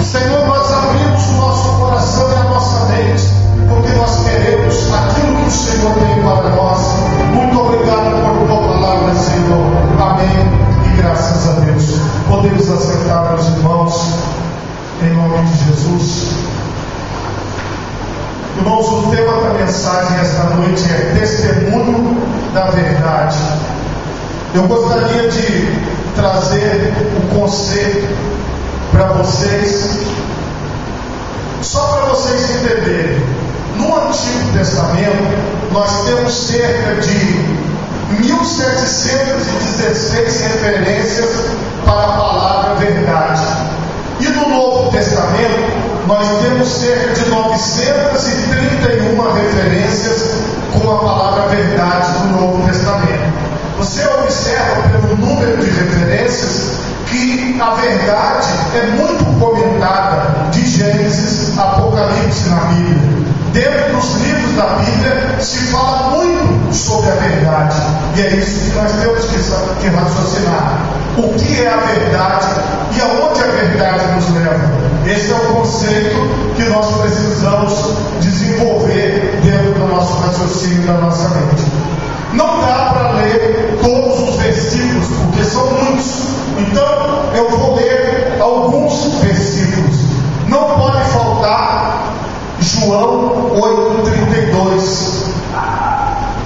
Senhor, nós abrimos o nosso coração e a nossa mente, porque nós queremos aquilo que o Senhor tem para nós. Muito obrigado por tua palavra, Senhor. Amém e graças a Deus. Podemos aceitar, meus irmãos, em nome de Jesus. Irmãos, o tema da mensagem esta noite é testemunho da verdade. Eu gostaria de trazer um conceito para vocês, só para vocês entenderem. No Antigo Testamento, nós temos cerca de 1716 referências para a palavra verdade. E no Novo Testamento, nós temos cerca de 931 referências com a palavra verdade no Novo Testamento. Você observa pelo número de referências que a verdade é muito comentada de Gênesis a Apocalipse na Bíblia. Dentro dos livros da Bíblia se fala muito sobre a verdade, e é isso que nós temos que raciocinar. O que é a verdade e aonde a verdade nos leva? Esse é o conceito que nós precisamos desenvolver dentro do nosso raciocínio, da nossa mente. Não dá para ler todos os versículos, porque são muitos. Então eu vou ler alguns versículos. Não pode faltar João 8,32.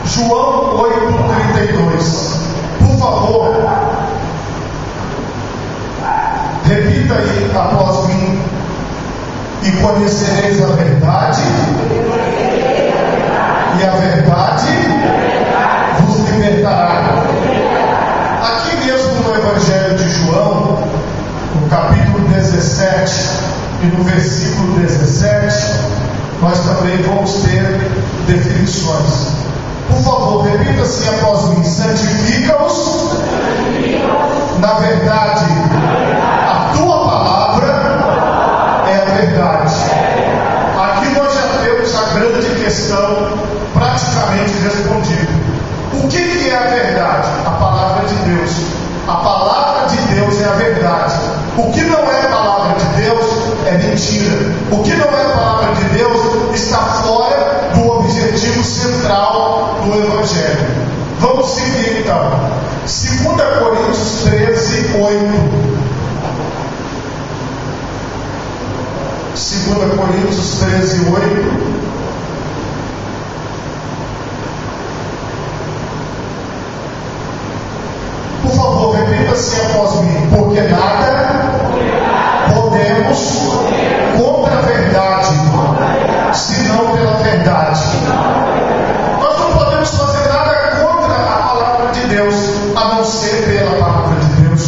João 8,32. Por favor, repita aí após mim. E conhecereis a verdade, e a verdade vos libertará. Aqui mesmo no Evangelho de João, no capítulo 17 e no versículo 17, nós também vamos ter definições. Por favor, repita assim após mim: santifica-os na verdade, a tua palavra é a verdade. Aqui nós já temos a grande questão praticamente respondida. O que é a verdade? A palavra de Deus. A palavra de Deus é a verdade. O que não é a palavra de Deus é mentira. O que não é a palavra de Deus está fora do objetivo central do Evangelho. Vamos seguir então. 2 Coríntios 13, 8. 2 Coríntios 13, 8. Por favor, repita assim após mim: porque nada podemos contra a verdade, senão pela verdade. Nós não podemos fazer nada contra a palavra de Deus, a não ser pela palavra de Deus.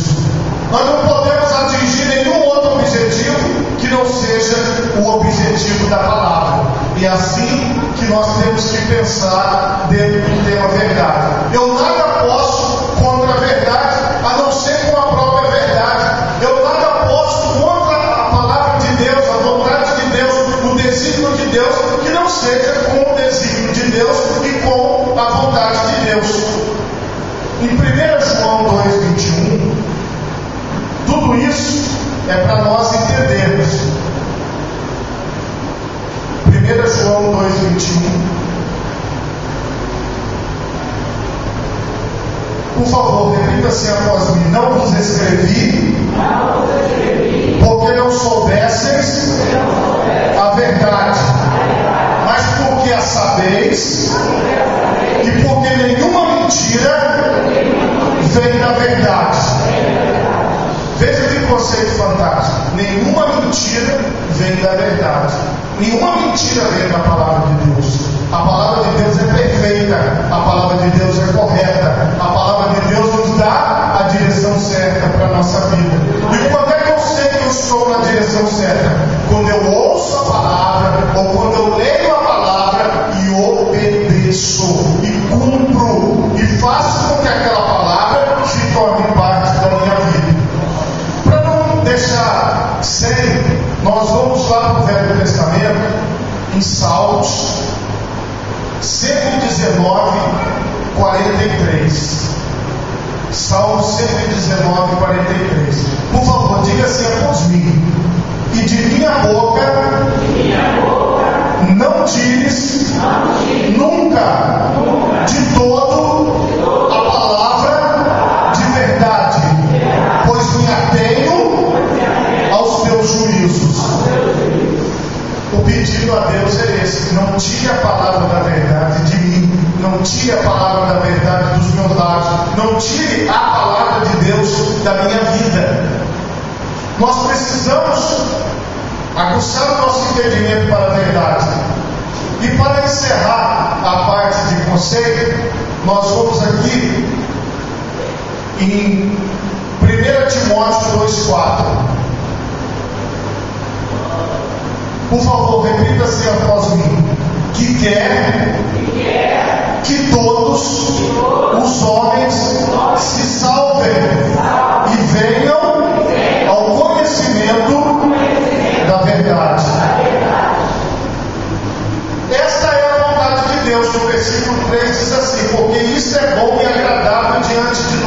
Nós não podemos atingir nenhum outro objetivo que não seja o objetivo da palavra. E é assim que nós temos que pensar dentro do tema verdade. Eu nada posso contra a verdade, a não ser com a própria verdade. Eu nada posso contra a palavra de Deus, a vontade de Deus, o desígnio de Deus, que não seja com o desígnio de Deus e com a vontade de Deus. Em 1 João 2,21, tudo isso é para nós entendermos. 1 João 2,21. Por favor, repita assim após mim: não vos escrevi porque não soubesseis a verdade, mas porque a sabeis, e porque nenhuma mentira vem da verdade. Veja que conceito fantástico. Nenhuma mentira vem da verdade. Nenhuma mentira vem da palavra de Deus. A palavra de Deus é perfeita. A palavra de Deus é correta. A palavra de Deus nos dá a direção certa para a nossa vida. E quando é que eu sei que eu estou na direção certa? Quando eu ouço a palavra, ou quando eu leio a palavra e obedeço, e cumpro, e faço com que aquela palavra se torne parte da minha vida. Para não deixar sem, nós vamos lá para o Velho Testamento, em Salmos 119, 43. Salmo 119, 43. Por favor, diga assim após mim: e de vez, não tire a palavra da verdade de mim, não tire a palavra da verdade dos meus lábios, não tire a palavra de Deus da minha vida. Nós precisamos aguçar o nosso entendimento para a verdade. E para encerrar a parte de conceito, nós vamos aqui em 1 Timóteo 2,4. Por favor, repita-se após mim. Que quer que todos os homens se salvem e venham ao conhecimento da verdade. Esta é a vontade de Deus. No versículo 3 diz assim: porque isso é bom e agradável diante de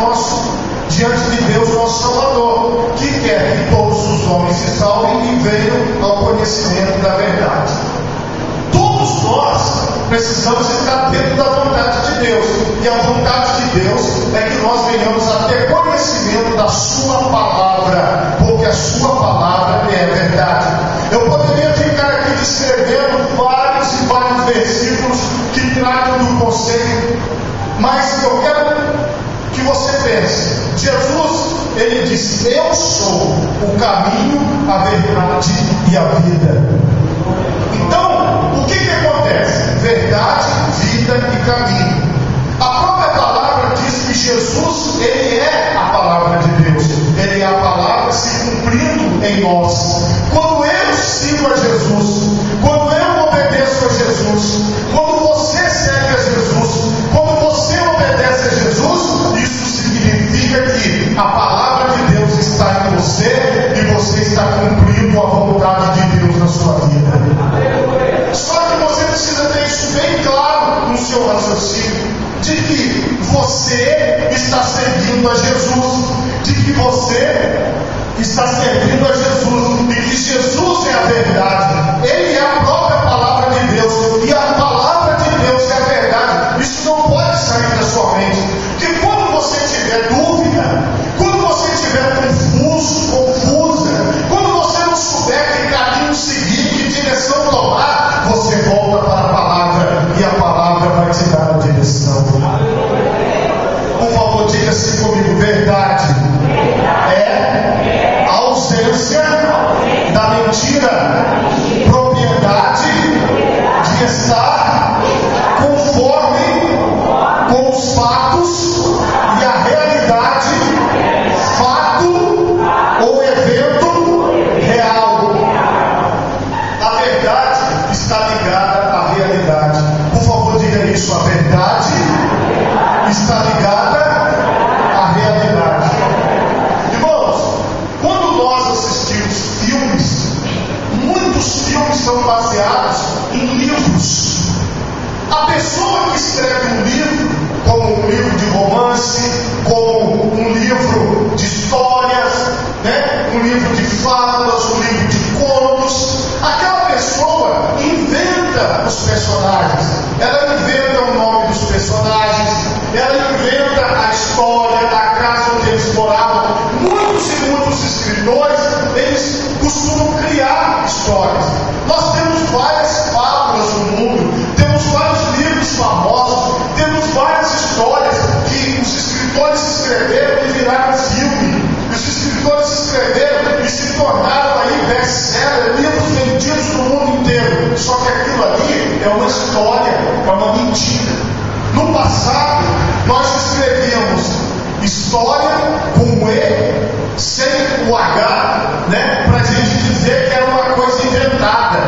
Deus nosso Salvador, que quer que todos os homens se salvem e venham ao conhecimento da verdade. Todos nós precisamos estar dentro da vontade de Deus, e a vontade de Deus é que nós venhamos a ter conhecimento da sua palavra, porque a sua palavra é a verdade. Eu poderia ficar aqui descrevendo vários e vários versículos que tratam do conceito, mas eu quero que você pense. Jesus, ele diz: eu sou o caminho, a verdade e a vida. Então, o que acontece? Verdade, vida e caminho. A própria palavra diz que Jesus, ele é a palavra de Deus. Ele é a palavra se cumprindo em nós. Quando eu sigo a Jesus, quando eu obedeço a Jesus, quando você segue a Jesus, quando você obedece a Jesus, isso significa que a palavra de Deus está em você e você está cumprindo a vontade de Deus na sua vida. Só que você precisa ter isso bem claro no seu raciocínio, de que você está servindo a Jesus, de que você está servindo a Jesus, e que Jesus é a verdade. Ele é a própria palavra de Deus, e a palavra de Deus é a verdade. Isso não pode sair da sua mente, porque quando você tiver dúvida, quando você estiver confusa, quando você não souber que caminho seguir, que direção tomar, você volta para a palavra, e a palavra vai te dar a direção. Por favor, diga assim comigo: verdade é a ausência da mentira, propriedade de estar conforme com os fatos e a realidade, fato ou evento real. A verdade está ligada à realidade. Por favor, diga isso: a verdade está ligada à realidade. Irmãos, quando nós assistimos filmes, muitos filmes são baseados em livros. A pessoa que escreve um livro, como um livro de romance, como um livro de histórias, um livro de fábulas, um livro de contos, aquela pessoa inventa os personagens, ela inventa o nome dos personagens, ela inventa a história da casa onde eles moravam. Muitos e muitos escritores, eles costumam criar histórias. Nós temos várias fábulas no mundo, temos vários livros famosos, temos várias histórias que os escritores escreveram e viraram filme. Os escritores escreveram e se tornaram aí best-seller, livros vendidos no mundo inteiro. Só que aquilo ali é uma história, é uma mentira. No passado, nós escrevíamos história com E, sem o H, para a gente dizer que era uma coisa inventada.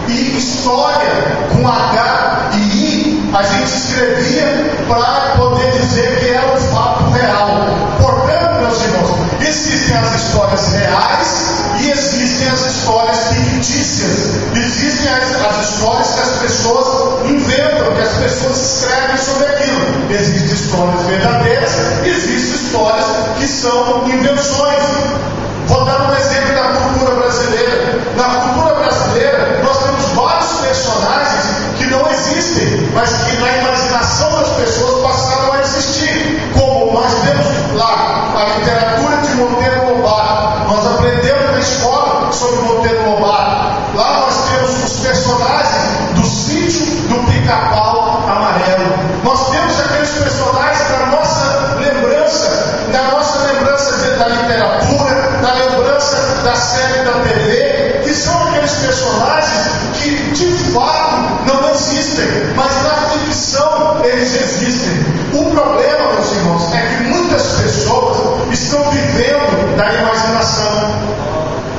E história com H e I, a gente escrevia para poder dizer que era um fato real. Portanto, meus irmãos, existem as histórias reais e existem as histórias fictícias. Existem as histórias que as pessoas inventam, que as pessoas escrevem sobre aquilo. Existem histórias verdadeiras, existem histórias que são invenções. Vou dar um exemplo da cultura brasileira. Na cultura brasileira, nós temos vários personagens que não existem, mas que na imaginação das pessoas passaram a existir. Como nós temos lá a literatura de Monteiro Lobato. Nós aprendemos na escola sobre Monteiro Lobato. Lá nós temos os personagens dos da série da TV, que são aqueles personagens que de fato não existem, mas na ficção eles existem. O problema, meus irmãos, é que muitas pessoas estão vivendo da imaginação,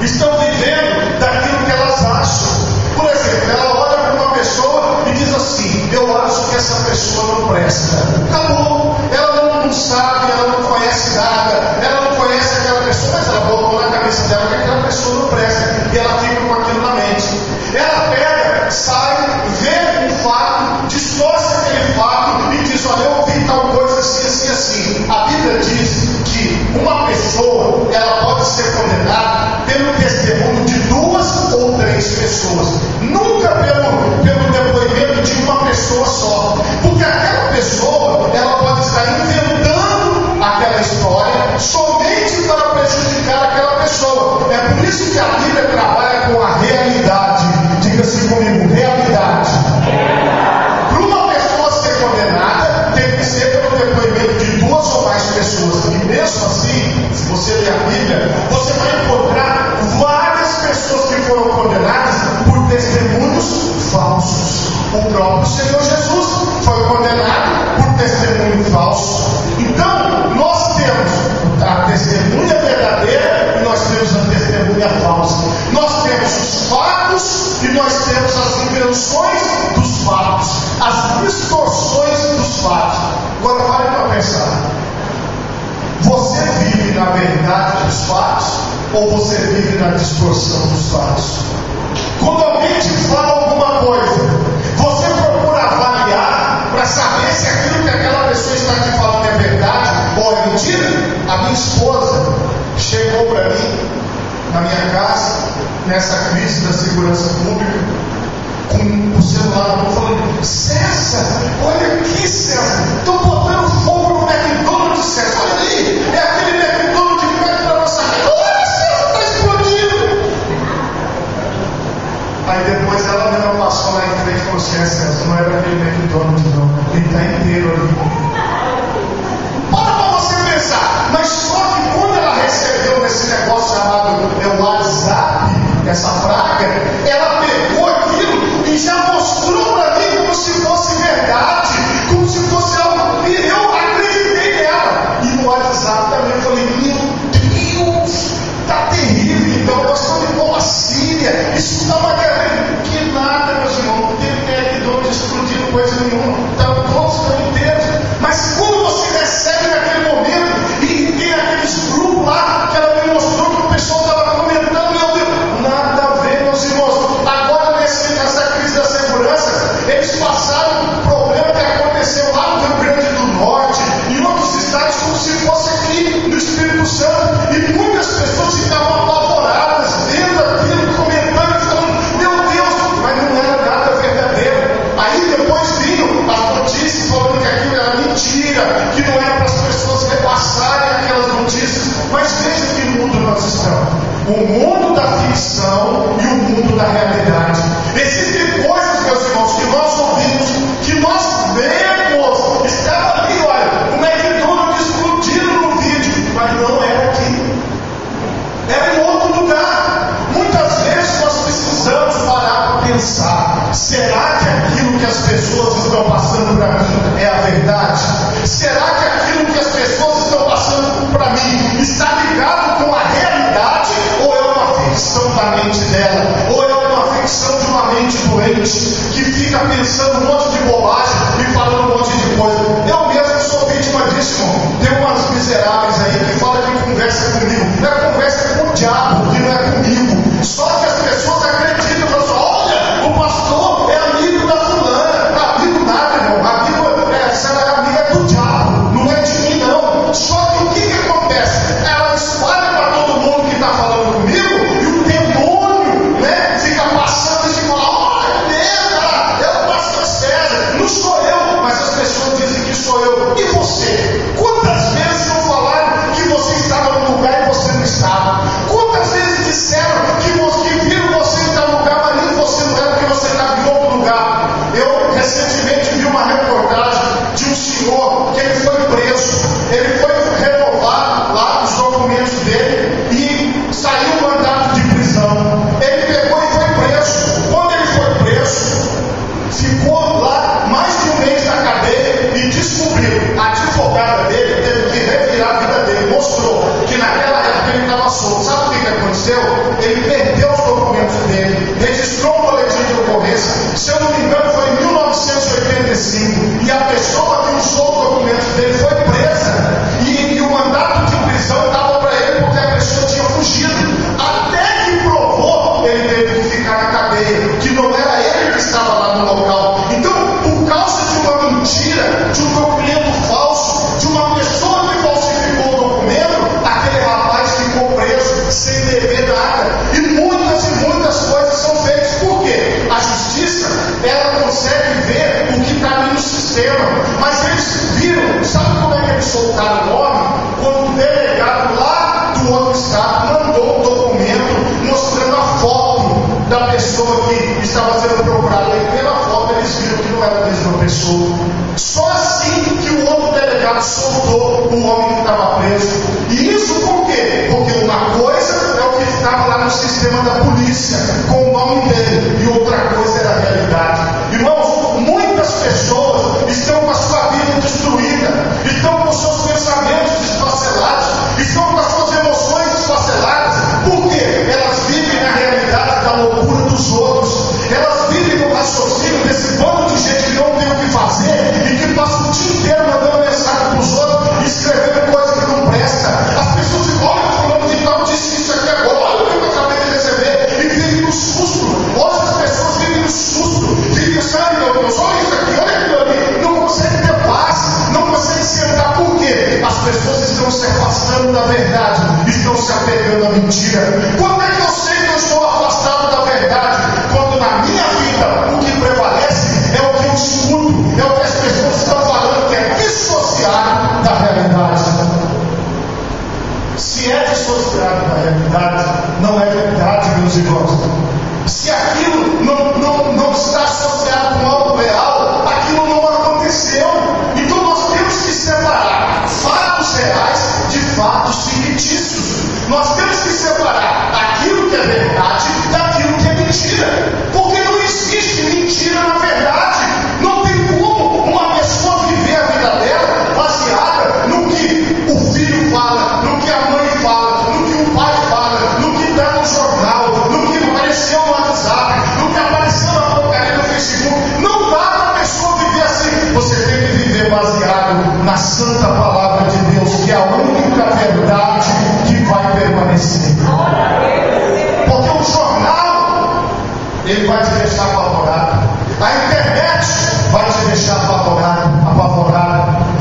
estão vivendo daquilo que elas acham. Por exemplo, ela olha para uma pessoa e diz assim: eu acho que essa pessoa não presta. Acabou. Ela não sabe, ela não conhece nada, ela não conhece aquela pessoa, mas ela botou na cabeça dela que aquela pessoa não presta, e ela fica com aquilo na mente. Ela pega, sai, vê um fato, distorce aquele fato e diz: olha, eu ouvi tal coisa assim, assim, assim. A Bíblia diz que uma pessoa, ela pode ser condenada pelo testemunho de 2 ou 3 pessoas, nunca pelo depoimento de uma pessoa só, porque aquela pessoa, ela pode estar inventando aquela história somente para prejudicar aquela pessoa. É por isso que a Bíblia trabalha com a realidade. Diga-se comigo, realidade. Para uma pessoa ser condenada, tem que ser pelo depoimento de 2 ou mais pessoas. E mesmo assim, se você ler a Bíblia, você vai encontrar várias pessoas que foram condenadas por testemunhos falsos. O próprio Senhor Jesus foi condenado por testemunho falso. Então, nós temos a testemunha verdadeira e nós temos a testemunha falsa. Nós temos os fatos e nós temos as invenções dos fatos, as distorções dos fatos. Agora, pare para pensar. Você vive na verdade dos fatos ou você vive na distorção dos fatos? Quando alguém te fala alguma coisa, você procura avaliar para saber se aquilo que aquela pessoa está te falando é verdade ou é mentira? A minha esposa chegou para mim na minha casa, nessa crise da segurança pública, com o celular na mão, falando: César, olha aqui, César, estão botando fogo no McDonald's, César, olha ali, é aquele McDonald's de perto da nossa casa, olha, César, está explodindo. Aí depois ela mesma passou lá em frente e falou assim: César, não era aquele McDonald's não, ele está inteiro ali. Para você pensar, mas só que quando ela recebeu esse negócio chamado WhatsApp, essa praga, ela pegou aquilo e já mostrou para mim como se fosse verdade, como se fosse algo, e eu acreditei nela. E no WhatsApp também eu falei: meu Deus, está terrível. Então nós estamos igual a Síria, isso está uma guerra. Que nada, meus irmãos, não teve McDonald's explodindo coisa nenhuma, todos estão inteiros. Mas quando você recebe naquele momento e tem aqueles grupos lá que ela me mostrou que o pessoal estava comentando, meu Deus, nada a ver, meus irmãos. Agora nessa crise da segurança, eles passaram um problema que aconteceu lá no Rio Grande do Norte, em outros estados, como se fosse aqui no Espírito Santo, e muitas pessoas ficavam apavoradas, vendo aquilo, comentando, falando: meu Deus, mas não era nada verdadeiro. Aí depois vinham as notícias falando que aquilo era mentira, que não era para as pessoas repassarem aquelas notícias. Mas veja que mundo nós estamos: o mundo da ficção e o mundo da realidade. Existem coisas, meus irmãos, que nós ouvimos, que nós vemos. Estava ali, olha, o McDonald's explodindo no vídeo, mas não era aqui, era em outro lugar. Muitas vezes nós precisamos parar para pensar: será que aquilo que as pessoas estão passando para mim é a verdade? Será que aquilo que as pessoas estão passando para mim está ligado com a realidade? Ou é uma ficção da mente dela? Ou é uma ficção de uma mente doente que fica pensando um monte de bobagem e falando um monte de coisa? Eu mesmo sou vítima disso, irmão. Tem umas miseráveis aí que falam que conversa comigo. Não é conversa com o diabo, que não é comigo. Só que as pessoas acreditam, falam assim: olha, o pastor é amigo da fulana. Não é amigo nada, irmão. Amiga é do diabo, não é de mim não. Só que o que acontece? Ela espalha para todo mundo que está falando comigo, e o demônio, né, fica passando e fala: olha, é o pastor César, não sou eu. Mas as pessoas dizem que sou eu. E você? Quantas vezes não falaram que você estava no lugar e você não estava? Quantas da pessoa que estava sendo procurada, e pela foto eles viram que não era a mesma pessoa. Só assim que o outro delegado soltou o homem que estava preso. E isso por quê? Porque uma coisa é o que estava lá no sistema da polícia, com o nome dele, e outra coisa era a realidade. Irmãos, muitas pessoas estão com a sua vida destruída, estão com os seus pensamentos desfacelados, estão com as suas emoções desfaceladas. Por quê? Elas vivem na realidade da loucura dos outros. Elas vivem no raciocínio desse bando de gente que não tem o que fazer e que passa o dia inteiro mandando mensagem para os outros, escrevendo coisa que não presta. As pessoas dizem: olha, o fulano de tal disse isso aqui agora, olha o que eu acabei de receber, e vivem no susto. Hoje as pessoas vivem no susto, vivem, sabe, meu Deus, olha isso aqui, olha aquilo ali, não conseguem ter paz, não conseguem sentar. Por quê? As pessoas estão se afastando da verdade, estão se apegando à mentira. Quando é que eu sei que eu estou afastado da verdade? Quando na minha vida o que prevalece é o que eu escuto, é o que as pessoas estão falando, que é dissociado da realidade. Se é dissociado da realidade, não é verdade, meus irmãos. Se aquilo não está associado com algo real, aquilo não aconteceu. Então nós temos que separar fatos reais de fatos fictícios. Nós temos que separar aquilo que é verdade daquilo que é mentira. Porque não existe mentira na verdade. Não tem como uma pessoa viver a vida dela baseada no que o filho fala, no que a mãe fala, no que o pai fala, no que está no jornal, no que apareceu no WhatsApp, no que apareceu na porcaria no Facebook. Não dá para a pessoa viver assim. Você tem que viver baseado na santa palavra de Deus, que é a única verdade que vai permanecer. Porque o jornal, ele vai te deixar apavorado. A internet vai te deixar apavorado.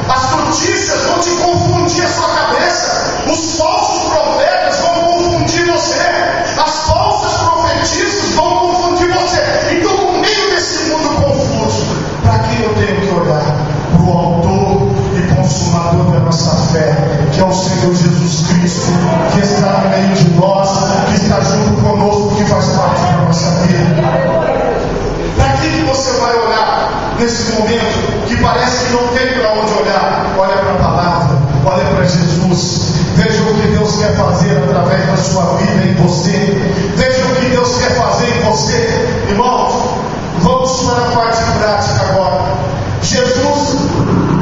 As notícias vão te confundir a sua cabeça. Os falsos profetas vão confundir você. As falsas profetisas vão confundir você. Então, no meio desse mundo confuso, para que eu tenho que olhar? Para o autor e consumador da nossa fé, que é o Senhor Jesus Cristo, que está no meio de nós, que está junto conosco, que faz parte da nossa vida. Para que você vai olhar nesse momento que parece que não tem para onde olhar? Olha para a palavra, olha para Jesus. Veja o que Deus quer fazer através da sua vida em você. Veja o que Deus quer fazer em você. Irmãos, vamos para a parte prática agora. Jesus,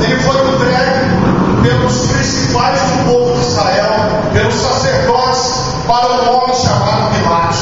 ele foi entregue pelos principais do povo de Israel, pelos sacerdotes, para um homem chamado Pilatos.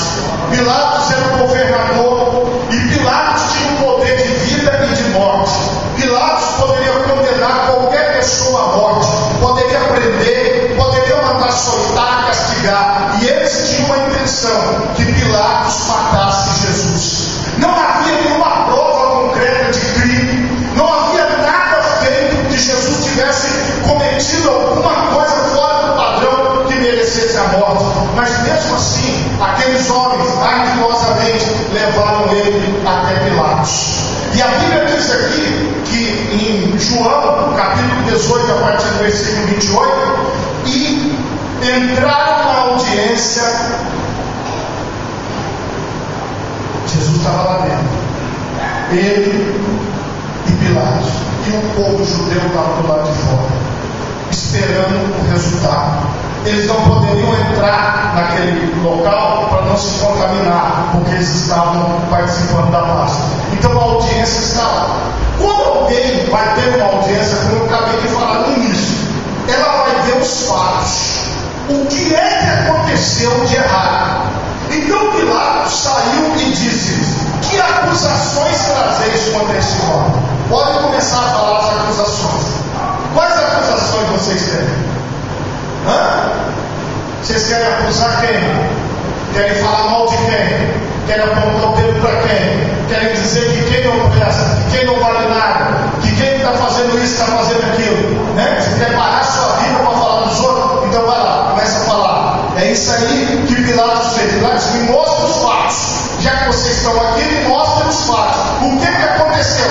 Pilatos era o governador e Pilatos tinha o poder de vida e de morte. Pilatos poderia condenar qualquer pessoa à morte, poderia prender, poderia mandar açoitar, castigar, e eles tinham a intenção que Pilatos matasse Jesus. Não havia nenhuma prova concreta de crime, não havia nada feito que Jesus tivesse cometido alguma coisa fora do padrão que merecesse a morte. Mas mesmo assim, aqueles homens ardilosamente levaram ele até Pilatos. E a Bíblia diz aqui que em João, capítulo 18, a partir do versículo 28, e entraram na audiência. Jesus estava lá dentro, ele e Pilatos, e o povo judeu estava do lado de fora, esperando o resultado. Eles não poderiam entrar naquele local para não se contaminar, porque eles estavam participando da Páscoa. Então a audiência está lá. Quando alguém vai ter uma audiência, como eu acabei de falar no início, ela vai ver os fatos. O que é que aconteceu de errado? Então Pilatos saiu e disse: que acusações trazeis contra esse homem? Pode começar a falar as acusações. Quais acusações vocês têm? Vocês querem acusar quem? Querem falar mal de quem? Querem apontar o dedo para quem? Querem dizer que quem não presta, que quem não vale nada, que quem está fazendo isso, está fazendo aquilo, né? Você quer parar sua vida para falar dos outros? Então vai lá, começa a falar. É isso aí que Pilatos fez. Pilatos, me mostra os fatos. Já que vocês estão aqui, me mostra os fatos. O que aconteceu?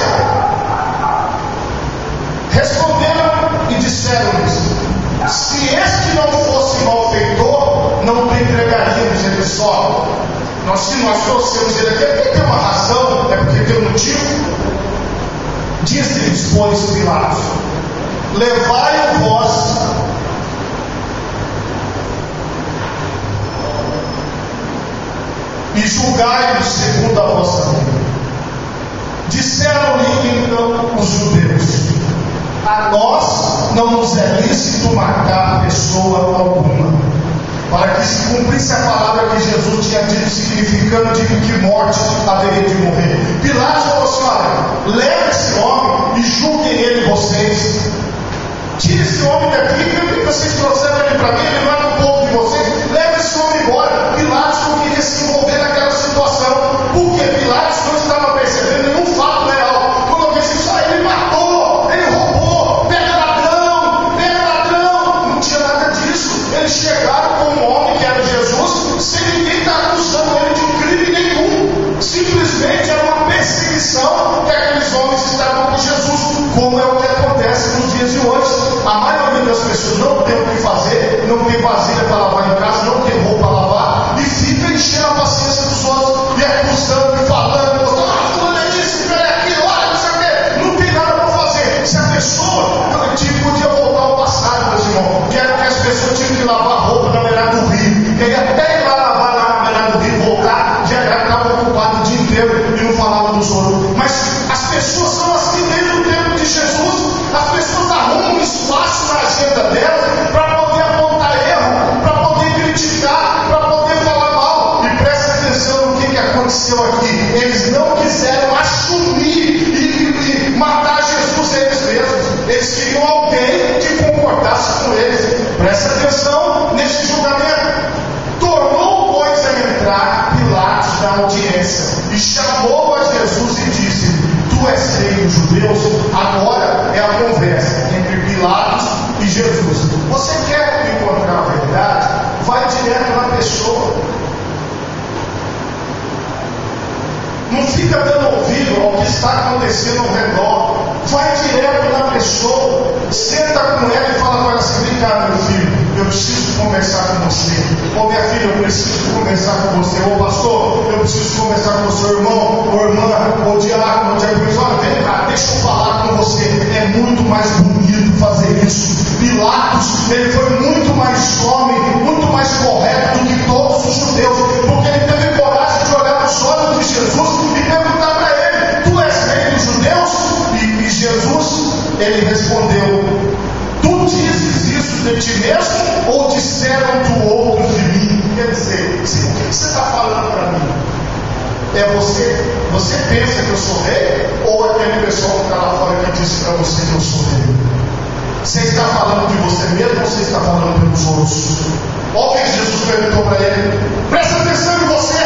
Responderam e disseram-lhes: se este não fosse malfeitor, não entregaríamos ele só. Se nós trouxemos ele aqui, é porque tem uma razão, é porque tem um motivo. Disse-lhes, pois, Pilatos: levai-o vós e julgai-o segundo a vossa lei. Disseram-lhe então os judeus: a nós não nos é lícito matar pessoa alguma, para que se cumprisse a palavra que Jesus tinha dito, significando de que morte haveria de morrer. Pilatos falou assim: olha, leve esse homem e julguem ele vocês. Tire esse homem daqui, que vocês trouxeram ele para mim, ele não é do povo de vocês. Leve esse homem embora. Pilatos não queria se envolver naquela situação, porque Pilatos não estava percebendo nenhum fato real. Quando alguém disse: ele matou, ele roubou, pega ladrão, não tinha nada disso. Eles chegaram com um homem que era Jesus, sem ninguém estar acusando ele de crime nenhum. Simplesmente era uma perseguição que aqueles homens estavam com Jesus, como é o que acontece nos dias de hoje. A maioria das pessoas não tem o que fazer, não tem vasilha para lavar em casa, não tem roupa para lavar, e fica enchendo a paciência dos outros, e acusando, e falando, fulano é isso, fulano é aquilo, olha, não sei o quê. Não tem nada para fazer. Se a pessoa podia voltar ao passado, meus irmãos, que era que as pessoas tinham que lavar roupa na beirada do rio, que aí até ir lá lavar na beirada do rio, voltar, já estava ocupado o dia inteiro e não falava dos outros. Mas as pessoas são assim desde o tempo de Jesus. As pessoas arrumam um espaço na agenda delas para poder apontar erro, para poder criticar, para poder falar mal. E presta atenção no que aconteceu aqui. Eles não quiseram assumir e matar Jesus eles mesmos. Eles queriam alguém que concordasse com eles. Presta atenção nesse julgamento. Tornou, pois, a entrar Pilatos na audiência e chamou a Jesus e disse: tu és rei dos judeus? Agora é a conversa entre Pilatos e Jesus. Você quer encontrar a verdade? Vai direto na pessoa. Não fica dando ouvido ao que está acontecendo ao redor. Vai direto na pessoa. Senta com ela e fala com ela assim: vem cá, meu filho, eu preciso conversar com você. Ô minha filha, eu preciso conversar com você. Ô pastor, eu preciso conversar com o seu irmão, ou irmã, ou diácono, ou diaconisa. Olha, vem cá, deixa eu falar com você. É muito mais bonito fazer isso. Pilatos, ele foi muito mais homem, muito mais correto do que todos os judeus, porque ele teve coragem de olhar nos olhos de Jesus e perguntar para ele: tu és rei dos judeus? E Jesus, ele respondeu: tu dizes isso de ti mesmo, ou disseram tu outros de mim? Quer dizer, o que você está falando para mim? É você pensa que eu sou rei? Ou é aquele pessoal que está lá fora que disse para você que eu sou rei? Você está falando de você mesmo ou você está falando pelos outros? Olha o que Jesus perguntou para ele. Presta atenção em você.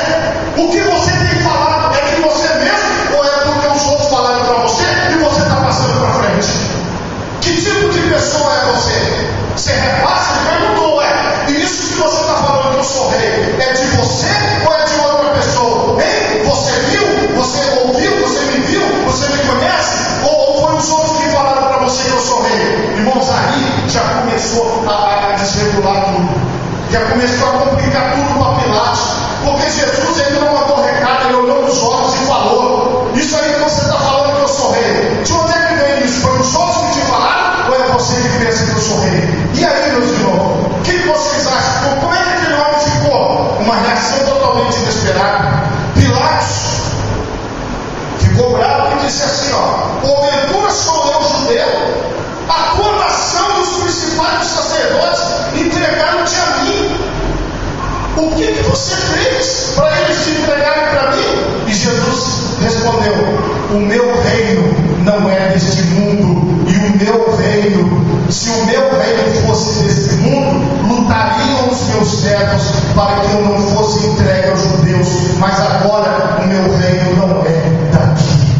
O que você tem falado é de você mesmo, ou é porque os outros falaram para você e você está passando para frente? Que tipo de pessoa é você? Você repassa e perguntou: e isso que você está falando que eu sou rei, é de você ou é de outra pessoa? Hein? Você viu? Você ouviu? Você me viu? Você me conhece? Ou foi os outros que falaram para você que eu sou rei? Irmãos, aí já começou a desregular tudo. Já começou a complicar tudo para Pilatos. Porque Jesus, ele não mandou recado, ele olhou nos olhos e falou: isso aí que você está falando que eu sou rei, de onde é que vem isso? Foi os outros que te falaram? Ou é você que pensa que eu sou rei? E aí, meus irmãos, o que vocês acham? Como é que aquele homem ficou? Uma reação totalmente inesperada. Pilatos ficou bravo e disse assim: porventura sou eu judeu? A tua nação e os principais sacerdotes entregaram-te a mim. O que você fez para eles te entregarem para mim? E Jesus respondeu: o meu reino não é deste mundo, e o meu reino, se o meu reino fosse deste mundo, lutariam os meus servos para que eu não fosse entregue aos judeus, mas agora o meu reino não é daqui.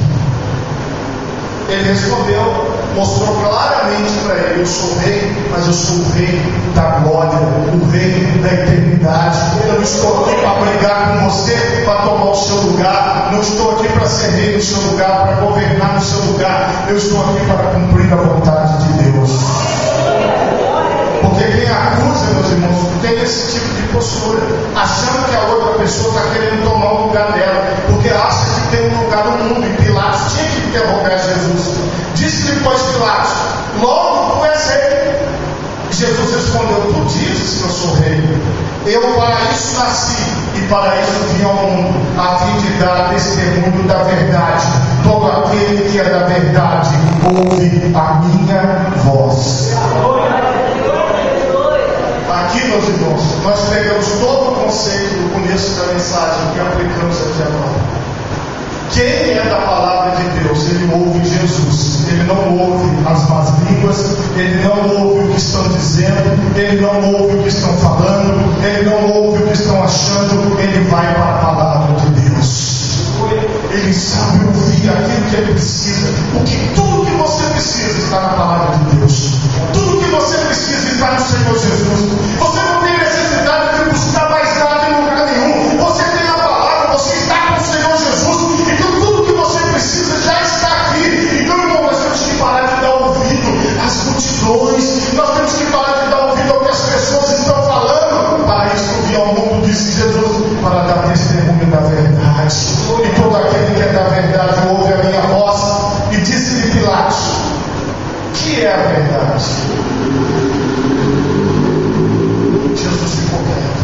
Ele respondeu, mostrou claramente para ele: eu sou rei, mas eu sou o rei da glória, o rei da eternidade. Eu não estou aqui para brigar com você, para tomar o seu lugar. Não estou aqui para ser rei no seu lugar, para governar no seu lugar. Eu estou aqui para cumprir a vontade de Deus. Porque quem acusa, meus irmãos, tem esse tipo de postura, achando que a outra pessoa está querendo tomar o lugar dela, porque acha que tem um lugar no mundo. E Pilatos tinha que interrogar Jesus. Disse-lhe, pois, Pilatos: logo tu és rei. E Jesus respondeu: tu dizes que eu sou rei. Eu para isso nasci e para isso vim ao mundo, a fim de dar testemunho da verdade. Todo aquele que é da verdade ouve a minha voz. Aqui, meus irmãos, nós pegamos todo o conceito do começo da mensagem e aplicamos aqui agora. Quem é da palavra de Deus, ele ouve Jesus, ele não ouve as más línguas, ele não ouve o que estão dizendo, ele não ouve o que estão falando, ele não ouve o que estão achando, ele vai para a palavra de Deus. Ele sabe ouvir aquilo que ele precisa, porque tudo que você precisa está na palavra de Deus. Tudo que você precisa está no Senhor Jesus. Você não tem necessidade de buscar mais nada em lugar nenhum. Você tem a palavra, você está com o Senhor Jesus. Então tudo que você precisa já está aqui. Então, irmão, nós temos que parar de dar ouvido às multidões. Nós temos que parar de dar ouvido ao que as pessoas estão falando. Para isso eu vim ao mundo, disse Jesus, para dar testemunho da verdade. E todo aquele que é da verdade ouve a minha voz. E disse-lhe Pilatos: que é a verdade? Jesus ficou quieto.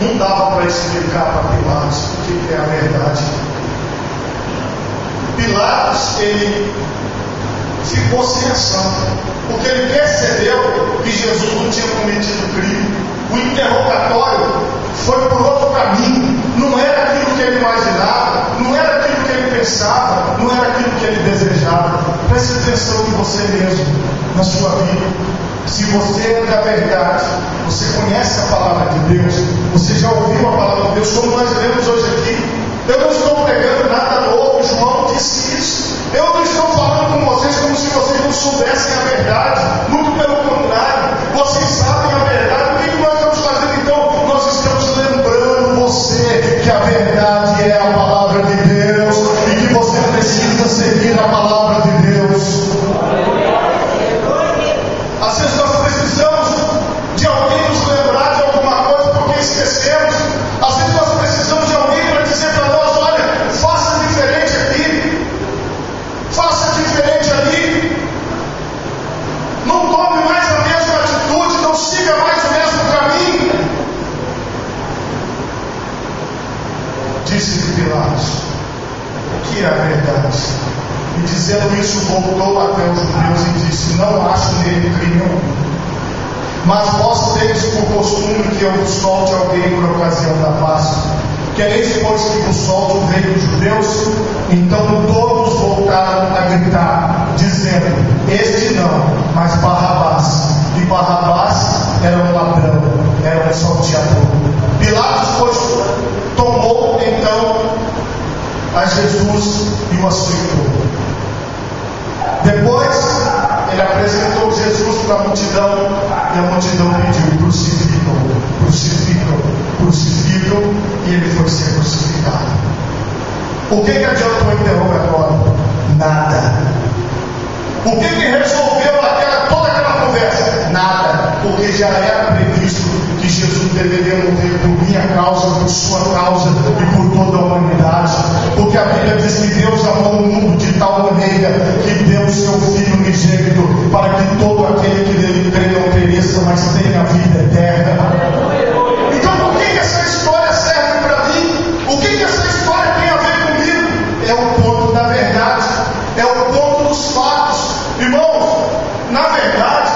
Não dava para explicar para Pilatos o que é a verdade. Pilatos, ele ficou sem ação, porque ele percebeu que Jesus não tinha cometido crime. O interrogatório foi por outro caminho. Não era aquilo que ele imaginava, não era aquilo que ele pensava, não era aquilo que ele desejava. Preste atenção em você mesmo, na sua vida. Se você é da verdade, você conhece a palavra de Deus, você já ouviu a palavra de Deus, como nós lemos hoje aqui. Eu não estou pregando nada novo, João disse isso. Eu não estou falando com vocês como se vocês não soubessem a verdade. Muito pelo contrário, vocês sabem a verdade. O que nós estamos fazendo então? Nós estamos lembrando você que a verdade é a palavra de Deus e que você precisa seguir a palavra de Deus. Às vezes nós precisamos de alguém nos lembrar de alguma coisa porque esquecemos. Às vezes nós precisamos de alguém para dizer para nós: olha, faça diferente aqui, faça diferente ali, não tome mais a mesma atitude, não siga mais o mesmo caminho. Disse-lhe Pilatos: o que é a verdade? E dizendo isso, voltou até os judeus e disse: não acho nele crime algum. Mas vós tendes por costume que eu vos solte alguém por ocasião da Páscoa. Quereis, pois, que vos solte o rei dos judeus? Então todos voltaram a gritar, dizendo: este não, mas Barrabás. E Barrabás era um ladrão, era um salteador. Pilatos, pois, tomou então a Jesus e o açoitou. Depois ele apresentou Jesus para a multidão e a multidão pediu: crucificam, crucificam, crucificam, e ele foi ser crucificado. O que adiantou o interrogatório? Nada. O que resolveu toda aquela conversa? Nada, porque já era previsto que Jesus deveria morrer por minha causa, por sua causa e por toda a humanidade. Porque a Bíblia diz que Deus amou o mundo de tal maneira que deu o seu Filho unigênito, para que todo aquele que nele crê não pereça, mas tenha a vida eterna. Então por que essa história serve para mim? O que essa história tem a ver comigo? É o ponto da verdade, é o ponto dos fatos. Irmãos, na verdade,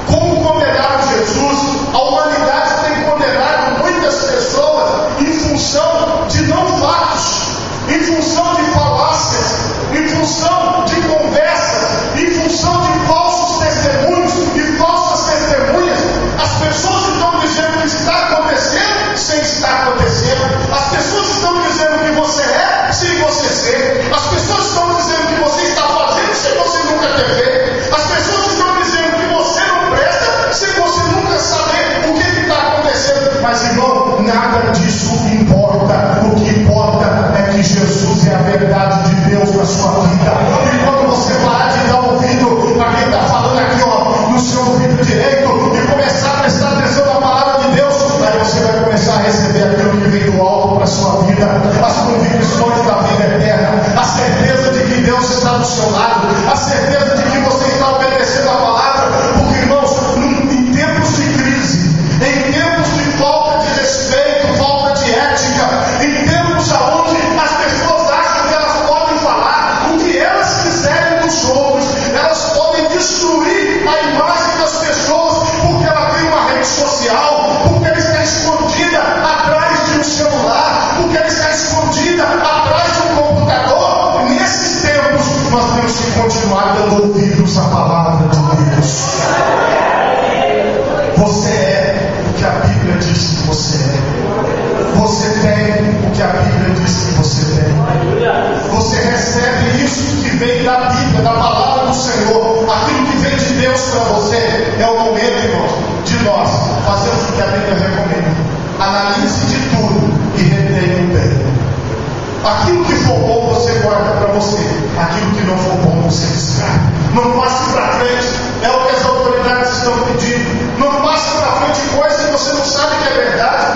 como condenaram Jesus, a humanidade tem condenado muitas pessoas em função de não fatos, em função de falácias, em função de conversas, em função de falsos testemunhos e falsas testemunhas. As pessoas estão dizendo que está acontecendo sem estar acontecendo. As pessoas estão dizendo que você é sem você ser. As pessoas estão dizendo que você está fazendo sem você nunca ter feito. As pessoas estão dizendo que você não presta sem você nunca saber o que está acontecendo. Mas, irmão, nada disso importa. O que importa é que Jesus é a verdade de Deus na sua vida. E quando você parar de dar ouvido a quem está falando aqui, no seu ouvido direito, e começar Deus para você, é o momento, irmãos, de nós fazermos o que a Bíblia recomenda. Analise de tudo e retenha o bem. Aquilo que for bom você guarda para você, aquilo que não for bom você descarta. Não passe para frente, é o que as autoridades estão pedindo. Não passe para frente coisas que você não sabe que é verdade.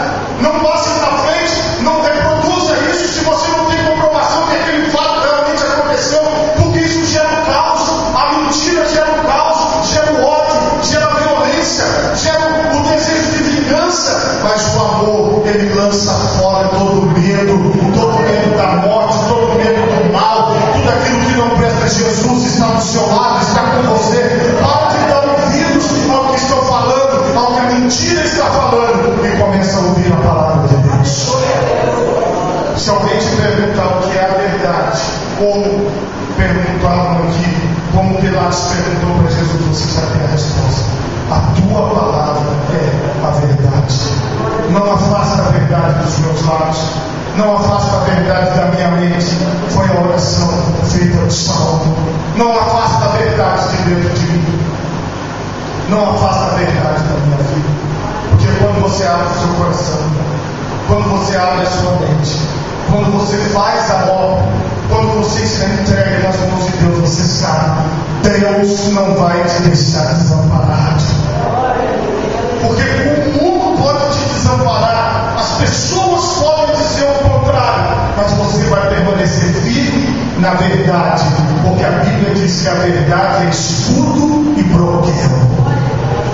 Não passe para frente, não reproduza isso se você não tem comprovação que aquele fato realmente aconteceu, porque isso gera um caos. A mentira gera um caos, gera o ódio, gera a violência, gera o desejo de vingança. Mas o amor, ele lança fora todo medo da morte, todo medo do mal, tudo aquilo que não presta. Jesus está do seu lado, está com você. Para de dar ouvidos ao que estão falando, ao que a mentira está falando, e começa a ouvir a palavra de Deus. Se alguém te perguntar o que é a verdade, como perguntaram aqui, como Pilatos perguntou para Jesus, você já tem a resposta. A tua palavra é a verdade. Não afasta a verdade dos meus lábios, não afasta a verdade da minha mente. Foi a oração feita no Salmo. Não afasta a verdade de dentro de mim, não afasta a verdade da minha vida. Porque quando você abre o seu coração, quando você abre a sua mente, quando você faz a obra, quando você se entrega nas mãos de Deus, você sabe, Deus não vai te deixar desamparado. Porque o mundo pode te desamparar, as pessoas podem dizer o contrário, mas você vai permanecer firme na verdade, porque a Bíblia diz que a verdade é escudo e broquel.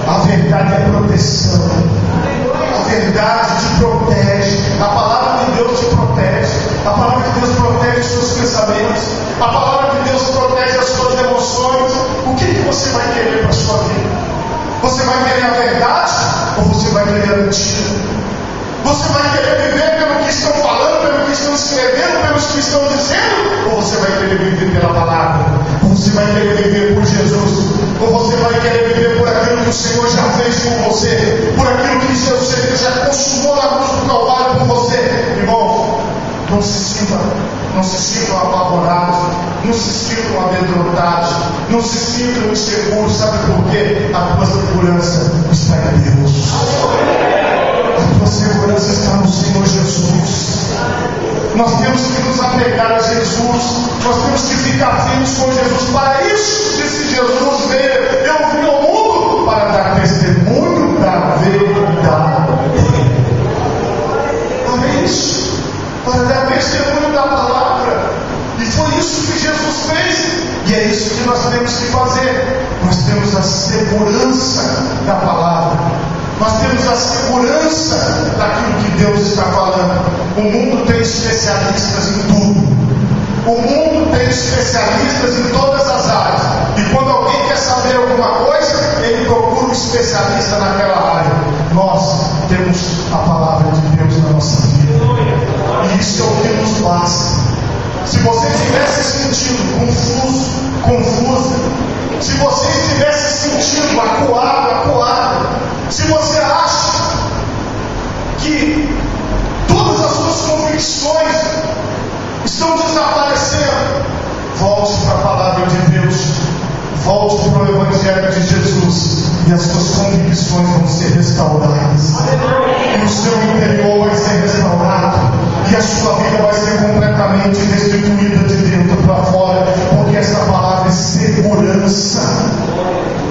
A verdade é proteção. A verdade te protege. A palavra de Deus te protege. A palavra de Deus protege os seus pensamentos. A palavra de Deus protege as suas emoções. O que você vai querer para a sua vida? Você vai querer a verdade ou você vai querer a mentira? Você vai querer viver pelo que estão falando, pelo que estão escrevendo, pelos que estão dizendo? Ou você vai querer viver pela palavra? Ou você vai querer viver por Jesus? Ou você vai querer viver por aquilo que o Senhor já fez por você? Por aquilo que o Senhor já consumou na cruz do Calvário por você? Irmãos, não se sintam apavorados, não se sintam amedrontados, não se sintam inseguros. Sabe por quê? A tua segurança está em Deus. A tua segurança está no Senhor Jesus. Nós temos que nos apegar a Jesus. Nós temos que ficar firmes com Jesus. Para isso, disse Jesus, eu vim ao mundo para dar testemunho da verdade. Para isso, para dar testemunho da palavra. E foi isso que Jesus fez. E é isso que nós temos que fazer. Nós temos a segurança da palavra. Nós temos a segurança daquilo que Deus está falando. O mundo tem especialistas em tudo. O mundo tem especialistas em todas as áreas. E quando alguém quer saber alguma coisa, ele procura um especialista naquela área. Nós temos a palavra de Deus na nossa vida. E isso é o que nos basta. Se você estiver se sentindo confuso, se você estiver se sentindo acuado, se você acha que todas as suas convicções estão desaparecendo, volte para a palavra de Deus, volte para o Evangelho de Jesus, e as suas convicções vão ser restauradas, e o seu interior vai ser restaurado, e a sua vida vai ser completamente restituída de dentro para fora, porque essa palavra é segurança.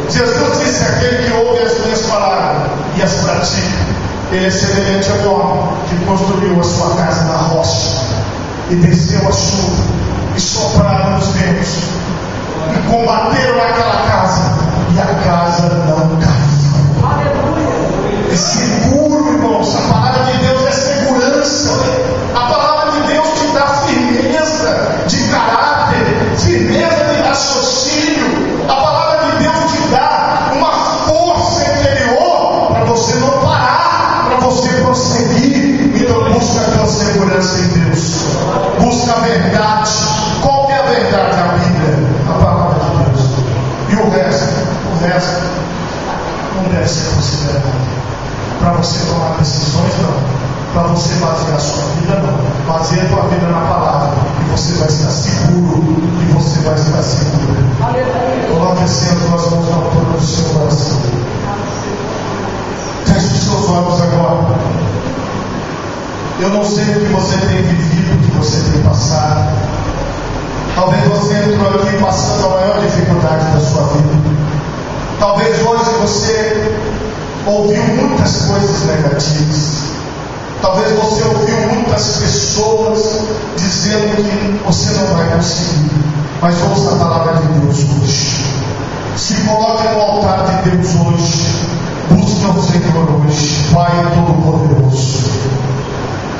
Jesus disse: aquele que ouve as minhas palavras e as pratica, ele é semelhante ao homem que construiu a sua casa na rocha, e desceu a chuva, e sopraram os ventos, e combateram aquela casa, e a casa não caiu. É seguro, irmãos. A palavra de Deus é segurança. A palavra de Deus te dá firmeza de caráter, firmeza de raciocínio. A palavra de Deus te dá uma força interior para você não parar, para você prosseguir. Então busca a tua segurança em Deus. Busca a verdade. Qual que é a verdade? A Bíblia, a palavra de Deus. E o resto não deve ser considerado. Para você tomar decisões, não. Para você basear a sua vida, não. Baseia a tua vida na palavra, e você vai estar seguro, e você vai estar seguro. Coloque assim as tuas mãos na altura do o seu coração. Feche os seus olhos agora. Eu não sei o que você tem vivido, o que você tem passado. Talvez você entrou aqui passando a maior dificuldade da sua vida. Talvez hoje você ouviu muitas coisas negativas. Talvez você ouviu muitas pessoas dizendo que você não vai conseguir. Mas ouça a palavra de Deus hoje. Se coloque no altar de Deus hoje. Busque ao Senhor hoje, Pai Todo-Poderoso.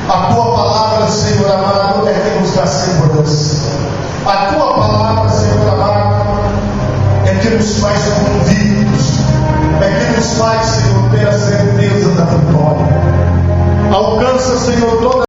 A tua palavra, Senhor amado, é que nos dá segurança. A tua palavra, Senhor amado, é que nos faz convictos, é que nos faz, Senhor, ter a certeza